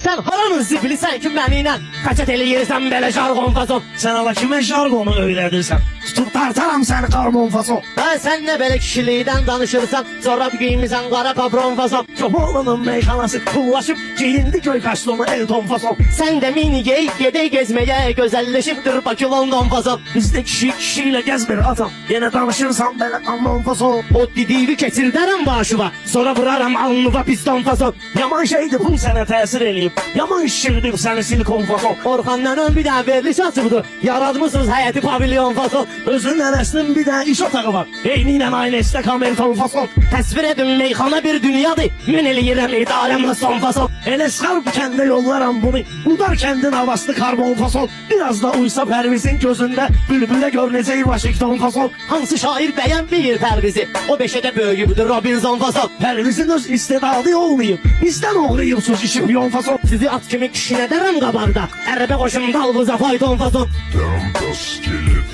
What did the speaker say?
Sen haranın zibili sen ki benimle kaçet eləyirsən belə jargon fason. Sen ala kime jargonu öyledirsen? Tutup tartaram seni karbon fason. Ha sen ne böyle kişiliğinden danışırsan, çorap giymişsən qara kapron fason. Çobanlının meyhanası pullaşıp giyindi köy kaşlonu Elton fason. Sen de mini gey gedey gezmeye gözelleşiptir Bakı London fason. Bizde kişi kişiyle gezmir atam. Yine danışırsan beni anlam fason. O didiği keçir derim başıva, sonra vuraram alnıva piston fason. Yaman şeydi pul sana tesir eləyib. Yaman şişirdim seni silikon fason. Orxandan ön bir daha veriliş açıbdır. Yaratmışsınız həyəti pavilyon fason. Özünün nənəsinin bir də iş otağı var. Eyniyle aynı istek Elton fason. Təsvir edin meyxana bir dünyadır. Mən eləyirəm idarəmlə son fason. Elə sıxar bu kəndə yollaram bunu. Udar kəndin havasını karbon fason. Biraz da uysa Pərvizin gözündə bülbülə görünəcək Washington fason. Hansı şair bəyənməyir Pərvizi? O beşədə böyüyübdür Robinson fason. Pərvizin öz istedadı olmayıb. Bizdən oğrayıb sus işim yon fason. Sizi at kimi kişinədərəm qabarda. Ərəbə qoşum dalğıza fayton fason. Down the skillet.